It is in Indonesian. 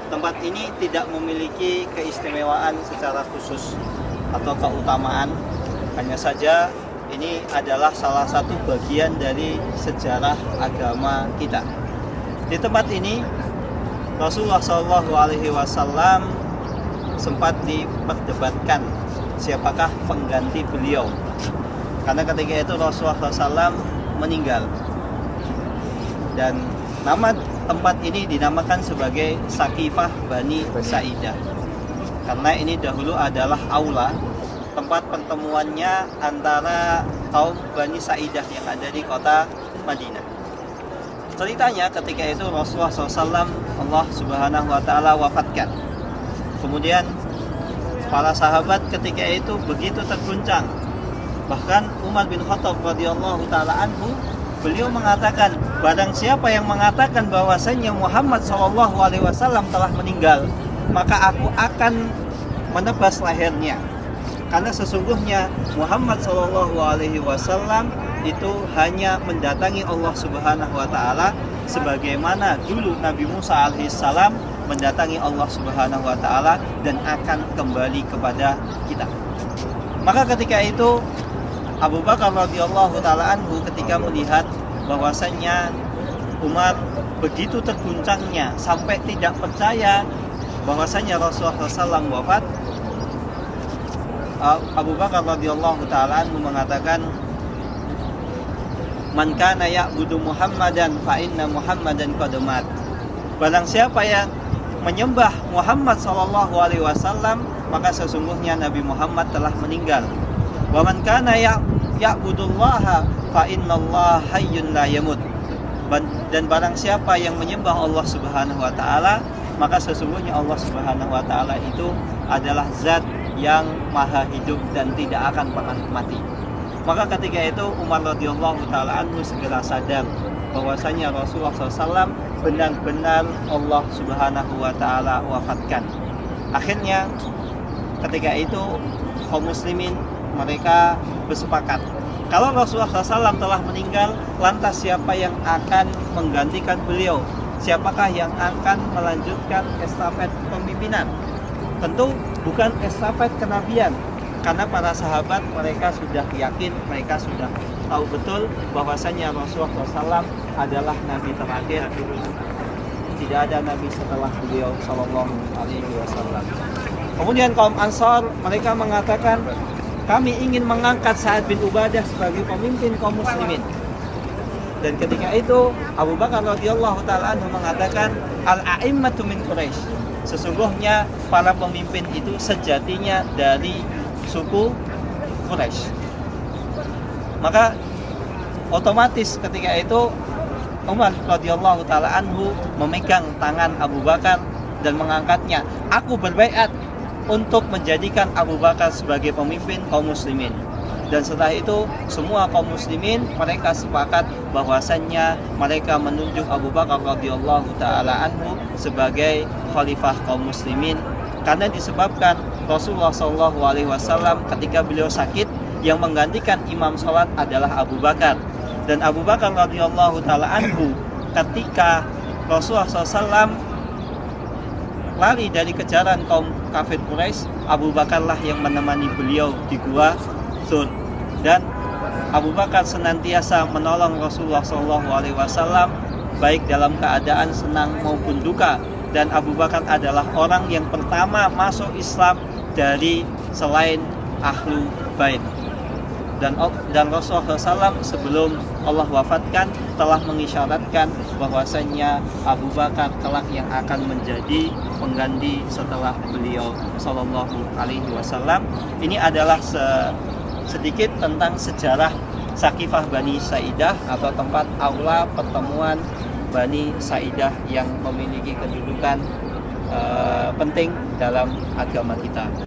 Tempat ini tidak memiliki keistimewaan secara khusus atau keutamaan. Hanya saja ini adalah salah satu bagian dari sejarah agama kita. Di tempat ini Rasulullah SAW sempat diperdebatkan siapakah pengganti beliau. Karena ketika itu Rasulullah SAW meninggal. Dan nama tempat ini dinamakan sebagai Sakifah Bani Sa'idah. Karena ini dahulu adalah aula, tempat pertemuannya antara kaum Bani Sa'idah yang ada di kota Madinah. Ceritanya ketika itu Rasulullah SAW Allah Subhanahu wa Ta'ala wafatkan. Kemudian para sahabat ketika itu begitu terguncang. Bahkan Umar bin Khattab radhiyallahu ta'ala anhu, beliau mengatakan, barang siapa yang mengatakan bahwasanya Muhammad SAW telah meninggal, maka aku akan menebas lehernya. Karena sesungguhnya Muhammad SAW itu hanya mendatangi Allah Subhanahu wa Ta'ala sebagaimana dulu Nabi Musa alaihissalam mendatangi Allah Subhanahu wa Ta'ala dan akan kembali kepada kita. Maka ketika itu Abu Bakar radhiyallahu ta'ala anhu ketika melihat bahwasannya Umar begitu terguncangnya sampai tidak percaya bahwasannya Rasulullah SAW wafat, Abu Bakar radhiyallahu ta'ala anhu mengatakan, "Man kana ya'budu Muhammadan fa inna Muhammadan qad mat." Barang siapa yang menyembah Muhammad sallallahu alaihi wasallam, maka sesungguhnya Nabi Muhammad telah meninggal. Wa man kana ya'budullaha fa innallaha hayyun la yamut. Dan barang siapa yang menyembah Allah Subhanahu wa Ta'ala, maka sesungguhnya Allah Subhanahu wa Ta'ala itu adalah zat yang maha hidup dan tidak akan pernah mati. Maka ketika itu Umar radhiyallahu ta'ala anhu segera sadar bahwasanya Rasulullah SAW benar-benar Allah Subhanahu wa Ta'ala wafatkan. Akhirnya ketika itu kaum muslimin mereka bersepakat, kalau Rasulullah SAW telah meninggal, lantas siapa yang akan menggantikan beliau? Siapakah yang akan melanjutkan estafet kepemimpinan? Tentu bukan estafet kenabian, karena para sahabat mereka sudah yakin, mereka sudah tahu betul bahwasanya Rasulullah SAW adalah nabi terakhir. Tidak ada nabi setelah beliau Sallallahu Alaihi Wasallam. Kemudian kaum Ansar mereka mengatakan, kami ingin mengangkat Sa'ad bin Ubadah sebagai pemimpin kaum muslimin. Dan ketika itu Abu Bakar radhiyallahu ta'ala anhu mengatakan, al-a'immatu min Quraisy. Sesungguhnya para pemimpin itu sejatinya dari suku Quraisy. Maka otomatis ketika itu Umar radhiyallahu ta'ala anhu memegang tangan Abu Bakar dan mengangkatnya. Aku berbaiat untuk menjadikan Abu Bakar sebagai pemimpin kaum muslimin. Dan setelah itu semua kaum muslimin mereka sepakat bahwasannya mereka menunjuk Abu Bakar radhiyallahu ta'ala anhu sebagai khalifah kaum muslimin, karena disebabkan Rasulullah SAW ketika beliau sakit, yang menggantikan imam salat adalah Abu Bakar. Dan Abu Bakar radhiyallahu ta'ala anhu ketika Rasulullah SAW lari dari kejaran kaum kafir Quraisy, Abu Bakarlah yang menemani beliau di gua Zur. Dan Abu Bakar senantiasa menolong Rasulullah SAW baik dalam keadaan senang maupun duka. Dan Abu Bakar adalah orang yang pertama masuk Islam dari selain Ahlu Bait. Dan Rasulullah SAW sebelum Allah wafatkan telah mengisyaratkan bahwasannya Abu Bakar kelak yang akan menjadi pengganti setelah beliau Sallallahu Alaihi Wasallam. Ini adalah sedikit tentang sejarah Sakifah Bani Sa'idah atau tempat aula pertemuan Bani Sa'idah yang memiliki kedudukan penting dalam agama kita.